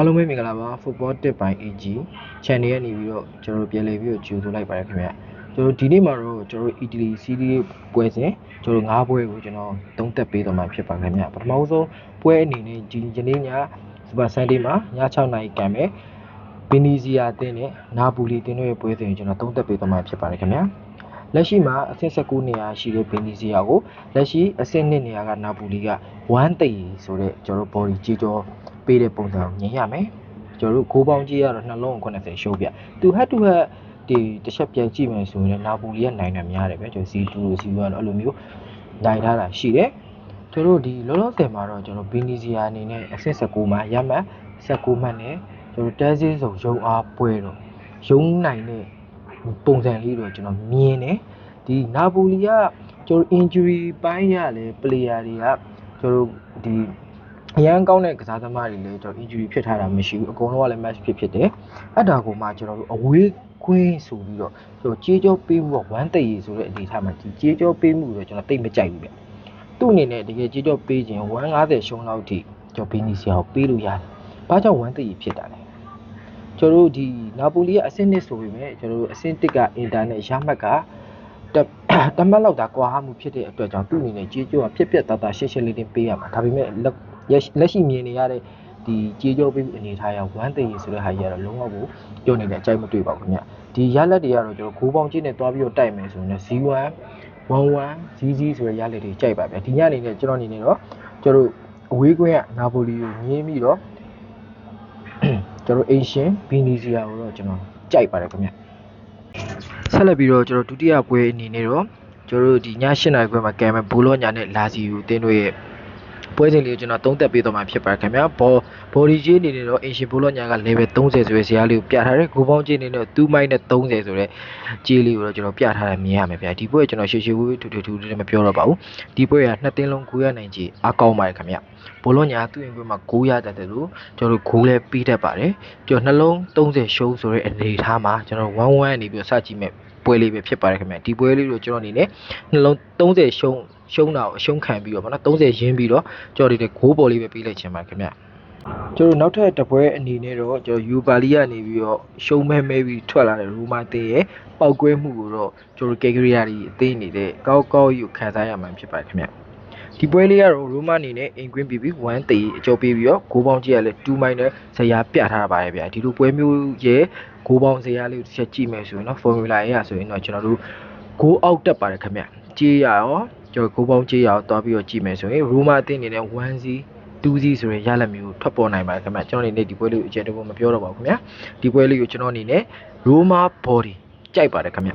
အားလုံးပဲမင်္ဂလာပါ Football Tip by AG Channel ရဲ့နေပြီးတော့ကျွန်တော်ပြန်လည်ပြီးတော့ကြိုဆိုလိုက်ပါတယ်ခင်ဗျာကျွန်တော်ဒီနေ့မှာတော့ကျွန်တော် Italy Serie ပွဲစဉ်ကျွန်တော်၅ပွဲကိုကျွန်တော်သုံးသပ်ပေးသွားမှာဖြစ်ပါခင်ဗျာပထမဆုံးပွဲအနေနဲ့ဒီနေ့ည Super Sunday မှာည6နာရီကန်မယ် Venezia အသင်းနဲ့ Napoli အသင်းတို့ရဲ့ပွဲစဉ်ကိုကျွန်တော်သုံးသပ်ပေးသွားမှာဖြစ်ပါတယ်ခင်ဗျာလက်ရှိမှာအဆင့်19နေရာရှိတဲ့ Venezia ကိုလက်ရှိအဆင့်2နေရာက Napoli က1သိဆိုတဲ့ကျွန်တော် body ကြီးကြောပေးတဲ့ပုံစံကိုမြင်ရမယ်ကျွန်တော်တို့ဂိုးပေါင်းကြီးကတော့နှလုံး80ရှုံးပြသူ head to head ဒီတစ်ချက်ပြန်ကြည့်မယ်ဆိုရင်နာပူလီရဲ့နိုင်တာများတယ်ပဲကျွန်တော် C2 တို့ C1 တို့အဲ့လိုမျိုးနိုင်ထားတာရှိတယ်ကျွန်တော်တို့ဒီလောလောဆယ်မှာတော့ကျွန်တော် Venezia အနေနဲ့အဆင့်19မှာရမှတ်19မှတ်နဲ့ကျွန်တော်တဲစည်းစုံရုံအားပွဲတော့ရုံနိုင်တဲ့ပုံစံလေးတော့ကျွန်တော်မြင်တယ်ဒီနာပူလီကကျွန်တော် injury ပိုင်းရလဲ player တွေကကျွန်တော်ဒီအရန်ကောင်းတဲ့ကစားသမားတွေလည်းကျွန်တော် injury ဖြစ်ထားတာမရှိဘူးအကုန်လုံးကလည်း match ဖြစ်တယ်အဲ့ဒါကိုမှကျွန်တော်တို့အဝေးခွင်းဆိုပြီးတော့ကျွန်တော်ကြေးကြောပေးမှုတော့1သိရီဆိုတဲ့အနေထားမှာဒီကြေးကြောပေးမှုတော့ကျွန်တော်တိတ်မကြိုက်ဘူးဗျသူ့အနေနဲ့တကယ်ကြေးကြောပေးခြင်း150ရှုံးလောက်ထိကျွန်တော် Venezia ကိုပေးလို့ရတယ်ဘာကြောင့်1သိရီဖြစ်တာလဲကျွန်တော်တို့ဒီနာပူလီကအဆင့်1ဆိုပေမဲ့ကျွန်တော်တို့အဆင့်1ကအင်တာနဲ့ရမှတ်ကတမတ်လောက်သာကွာဟမှုဖြစ်တဲ့အတွက်ကြောင့်သူ့အနေနဲ့ကြေးကြောကဖြစ်တာရှင်းရှင်းလေးပေးရမှာဒါပေမဲ့လက်ရှိမြင်နေရတဲ့ဒီကြေးကြောပေးအနေထားရ1သိန်းဆိုတဲ့ဟာကြီးကတော့လုံးဝကိုပြောနေတဲ့အကြိုက်မတွေ့ပါဘူးခင်ဗျဒီရလက်တွေကတော့ကျွန်တော်ဂိုးပေါင်းကြီးနဲ့တွားပြီးတော့တိုက်မယ်ဆိုရင် Z1 11 ZZ ဆိုတဲ့ရလက်တွေကြိုက်ပါဗျဒီညအနေနဲ့ကျွန်တော်အနေနဲ့တော့ကျွန်တော်အဝေးကွင်းကနာပိုလီကိုညင်းပြီးတော့ကျွန်တော် Asian Venezia ကိုတော့ကျွန်တော်ကြိုက်ပါတယ်ခင်ဗျဆက်လက်ပြီးတော့ကျွန်တော်ဒုတိယပွဲအနေနဲ့တော့ကျွန်တော်ဒီည8နာရီခွဲမှာကံမဲ့ဘူလောညာနဲ့လာစီယူအသင်းတို့ရဲ့ပွဲစဉ်လေးကိုကျွန်တော်သုံးသပ်ပေးသွားမှာဖြစ်ပါတယ်ခင်ဗျာဘော်ဒီဂျီအနေနဲ့တော့အင်ရှင်ဘိုလော့ညာက level 30ဆိုတဲ့ဇာတ်လေးကိုပြထားတယ်ဂိုးပေါင်းဂျီအနေနဲ့2မိုက်နဲ့30ဆိုတဲ့ဂျီလေးကိုတော့ကျွန်တော်ပြထားတာမြင်ရမယ်ဗျာဒီပွဲကျွန်တော်ရှေ့ဝေးထူမပြောတော့ပါဘူးဒီပွဲကနှစ်သင်းလုံး9ရနိုင်ကြီးအကောင်းပါတယ်ခင်ဗျာဘိုလော့ညာသူ့ရင်ပွဲမှာ9ရတတ်တယ်လို့ကျွန်တော်ဂိုးလဲပြီးတတ်ပါတယ်ကျွန်တော်နှလုံး30ရှုံးဆိုတဲ့အနေထားမှာကျွန်တော်1-1နေပြီးစကြည့်မယ်ပွဲလေးပဲဖြစ်ပါတယ်ခင်ဗျဒီပွဲလေးကိုကျွန်တော်အနေနဲ့နှလုံး30ရှုံးတာကိုအရှုံးခံပြီးတော့ဗောနော်30ရင်းပြီးတော့ကျွန်တော်ဒီဂိုးပေါ်လေးပဲပေးလိုက်ချင်ပါခင်ဗျကျွန်တော်နောက်ထပ်တစ်ပွဲအနေနဲ့တော့ကျွန်တော်ယူပါလီကနေပြီးတော့ရှုံးမဲပြီးထွက်လာတဲ့ရူမာတင်ရဲ့ပောက်ကွဲမှုကိုတော့ကျွန်တော်ကေဂရီယာဒီအသေးနေတဲ့ကောက်ယူခံစားရမှာဖြစ်ပါတယ်ခင်ဗျဒီပွဲလေးကတော့ရိုမာအနေနဲ့အင်ကွင်းပြီး1တေအကျော်ပေးပြီးတော့ဂိုးပေါင်းကြီးကလည်း2မိုင်းနဲ့ဇရာပြထားပါတယ်ဗျဒီလိုပွဲမျိုးရဲ့ဂိုးပေါင်းဇရာလေးကိုတစ်ချက်ကြည့်မယ်ဆိုရင်တော့ formula အရဆိုရင်တော့ကျွန်တော်တို့ဂိုးအောက်တက်ပါတယ်ခင်ဗျကြေးရရောကျွန်တော်ဂိုးပေါင်းကြေးရအောင်တွားပြီးတော့ကြည့်မယ်ဆိုရင်ရူမာအသင်းအနေနဲ့ 1Z 2Z ဆိုရင်ရလက်မျိုးထွက်ပေါ်နိုင်ပါတယ်ခင်ဗျကျွန်တော်အနေနဲ့ဒီပွဲလေးကိုအကျယ်တော့မပြောတော့ပါဘူးခင်ဗျဒီပွဲလေးကိုကျွန်တော်အနေနဲ့ Roma Body ကြိုက်ပါတယ်ခင်ဗျ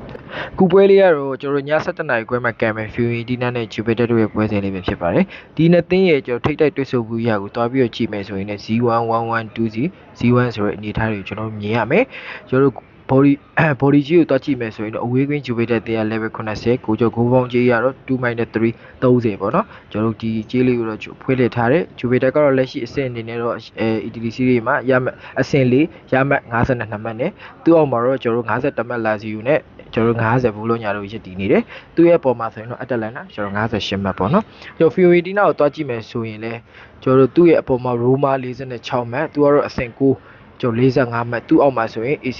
ခုပွဲလေးကတော့ကျွန်တော်ည7:00နာရီခွဲမှာကံမယ် Fiorentina နဲ့ Juventus တို့ရဲ့ပွဲစဉ်လေးပဲဖြစ်ပါတယ်ဒီနှစ်သင်းရဲ့ကျွန်တော်ထိတ်တိုက်တွေ့ဆုံမှုရကိုတွားပြီးတော့ကြည့်မယ်ဆိုရင်လည်း Z1 11 2Z Z1 ဆိုတဲ့အနေအထားတွေကိုကျွန်တော်မြင်ရမယ်ကျွန်တော်body ကြီးကိုတွားကြည့်မယ်ဆိုရင်တော့အဝေးကွင်း Juventus တရား level 80ကိုကျော်ဂိုးပေါင်းကြီးရတော့2-3 30ပေါ့နော်ကျွန်တော်ဒီကြီးလေးကိုတော့ဖွင့်လှစ်ထားတယ် Juventus ကတော့လက်ရှိအဆင့်အနေနဲ့တော့Italy Serie မှာရမှတ်အဆင့်4ရမှတ်52မှတ်နဲ့သူ့အောက်မှာတော့ကျွန်တော်51မှတ်လာစီယူနဲ့ကျွန်တော်50ဘူးလို့ညာလို့ရည်တည်နေတယ်သူ့ရဲ့ပေါ်မှာဆိုရင်တော့ Atalanta ကျွန်တော်58မှတ်ပေါ့နော်ကျွန်တော် Fiorentina ကိုတွားကြည့်မယ်ဆိုရင်လည်းကျွန်တော်သူ့ရဲ့အပေါ်မှာ Roma 46မှတ်သူကတော့အဆင့်9ကျွန်တော်45မှတ်သူ့အောက်မှာဆိုရင် AC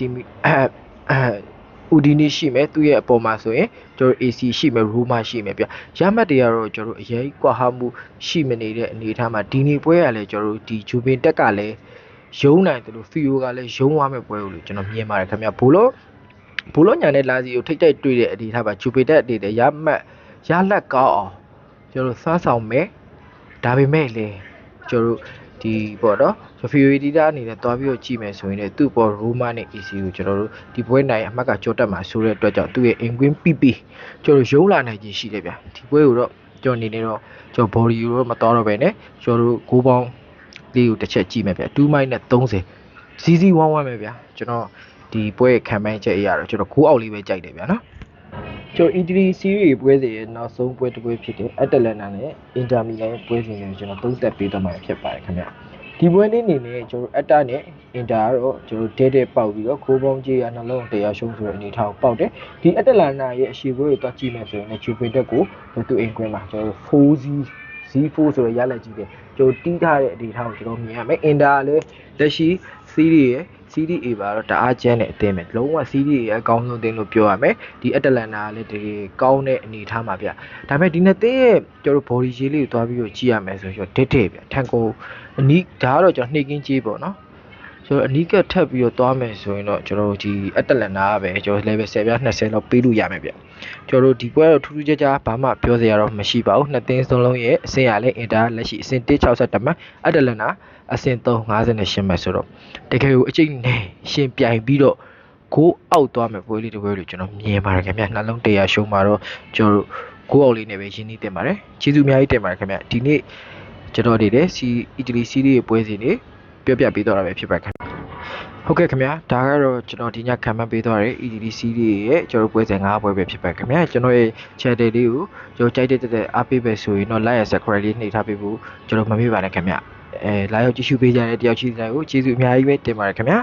Udine ရှိမယ်သူ့ရဲ့အပေါ်မှာဆိုရင်ကျွန်တော် AC ရှိမယ် Roma ရှိမယ်ဗျရမှတ်တွေကတော့ကျွန်တော်အရေးကွာဟမှုရှိမနေတဲ့အနေအထားမှာဒီနေ့ပွဲကလည်းကျွန်တော်ဒီ Juventus ကလည်းရုံးနိုင်တယ်လို့ Fio ကလည်းရုံးသွားမဲ့ပွဲကိုလို့ကျွန်တော်မြင်ပါတယ်ခင်ဗျဘိုလောညာနဲ့လာစီကိုထိတ်တိုက်တွေ့တဲ့အနေထားပါ Juventus အနေနဲ့ရလက်ကောင်းအောင်ကျွန်တော်စားဆောင်မယ်ဒါပေမဲ့လည်းကျွန်တော်ဒီပေါ့နော်Fiorentinaအနေနဲ့တွားပြီးတော့ကြည့်မယ်ဆိုရင်လည်းသူ့ပေါ် Roma နဲ့ AC ကိုကျွန်တော်တို့ဒီပွဲနိုင်အမှတ်ကကြောတက်မှာဆိုတဲ့အတွက်ကြောင့်သူ့ရဲ့အင်ကွင်းပြကျွန်တော်ရုံးလာနိုင်ခြင်းရှိတယ်ဗျဒီပွဲကိုတော့ကျွန်တော်အနေနဲ့တော့ကျွန်တော် body ကိုတော့မတော်တော့ပဲနဲ့ကျွန်တော်တို့ဂိုးပေါင်းလေးကိုတစ်ချက်ကြည့်မယ်ဗျ2မိုက်နဲ့30 ZZ11 ပဲဗျကျွန်တော်ဒီပွဲခံမှန်းချက်အရာတော့ကျွန်တော်ဂိုးအောက်လေးပဲကြိုက်တယ်ဗျနော်ကျွန်တော် Italy Serie ပွဲစဉ်ရဲ့နောက်ဆုံးပွဲတစ်ပွဲဖြစ်တဲ့ Atalanta နဲ့ Inter Milan ပွဲစဉ်ကိုကျွန်တော်သုံးသပ်ပေးသွားမှာဖြစ်ပါတယ်ခင်ဗျဒီပွဲလေးအနေနဲ့ကျွန်တော်အတ္တနဲ့အင်တာကတော့ကျွန်တော်တဲပေါက်ပြီးတော့ခိုးပေါင်းကြီးရနှလုံးတရားရှုံးဆိုတဲ့အနေထားကိုပေါက်တယ်ဒီအတ္တလန်နာရဲ့အရှိပွဲကိုတွားကြည့်မယ်ဆိုရင်လည်း Juventus ကိုသူ့အိမ်ကွင်းမှာကျွန်တော် 4Z Z4 ဆိုတဲ့ရလက်ကြီးတယ်ကျွန်တော်တီးထားတဲ့အနေအထားကိုကျွန်တော်မြင်ရမယ်အင်တာလည်းလက်ရှိ CD ရဲ့ CDA ပါတော့တအားကျန်းတဲ့အသင်းပဲလုံးဝ CDA ရဲ့အကောင်းဆုံးအသင်းလို့ပြောရမယ်ဒီအတလန်နာလည်းတကယ်ကောင်းတဲ့အနေအထားမှာဗျဒါပေမဲ့ဒီနှစ်သင်းရဲ့ကျွန်တော် body shape လေးကိုသွားပြီးတော့ကြည့်ရမယ်ဆိုတော့ဒစ်တဲ့ဗျထန်ကိုအနီးဒါကတော့ကျွန်တော်နှိပ်ကင်းကြေးပေါ့နော်ဆိုတော့အနီးကထပ်ပြီးတော့သွားမယ်ဆိုရင်တော့ကျွန်တော်ဒီအတလန်နာကပဲကျွန်တော် level 10ပြ20လောက်ပေးလို့ရမယ်ဗျကျွန်တော်ဒီပွဲတော့ထူးထူးခြားခြားဘာမှပြောစရာတော့မရှိပါဘူးနှစ်သင်းစလုံးရဲ့အဆင့်ရလဲအင်တာလက်ရှိအဆင့်162မှတ်အတလန်နာအဆင့်358မှတ်ဆိုတော့တကယ်ကိုအကျိတ်နဲ့ရှင်ပြိုင်ပြီးတော့ကိုးအောက်သွားမယ်ပွဲလေးတစ်ပွဲလို့ကျွန်တော်မြင်ပါတယ်ခင်ဗျနှလုံး100ရှုံးမှာတော့ကျွန်တော်ကိုးအောက်လေးနဲ့ပဲရင်းနှီးတင်ပါတယ်ကျေးဇူးအများကြီးတင်ပါတယ်ခင်ဗျဒီနေ့ကျွန်တော်တွေစီအီတလီစီးရီးရဲ့ပွဲစဉ်တွေပြောပြပေးတော့တာပဲဖြစ်ပါတယ်ခင်ဗျဟုတ်ကဲ့ခင်ဗျာဒါကတော့ကျွန်တော်ဒီညခံမှန်းပေးသွားတဲ့ EDD series ရဲ့ကျွန်တော်ပွဲစဉ်5ပွဲပဲဖြစ်ပါတယ်ခင်ဗျာကျွန်တော်ရဲ့ channel လေးကိုကျွန်တော်ကြိုက်တဲ့အားပေးပဲဆိုရင်တော့ like and subscribe လေးနှိပ်ထားပေးဖို့ကျွန်တော်မမေ့ပါနဲ့ခင်ဗျာလာရောက်ကြည့်ရှုပေးကြတဲ့တယောက်ချင်းတိုင်းကိုကျေးဇူးအများကြီးပဲတင်ပါတယ်ခင်ဗျာ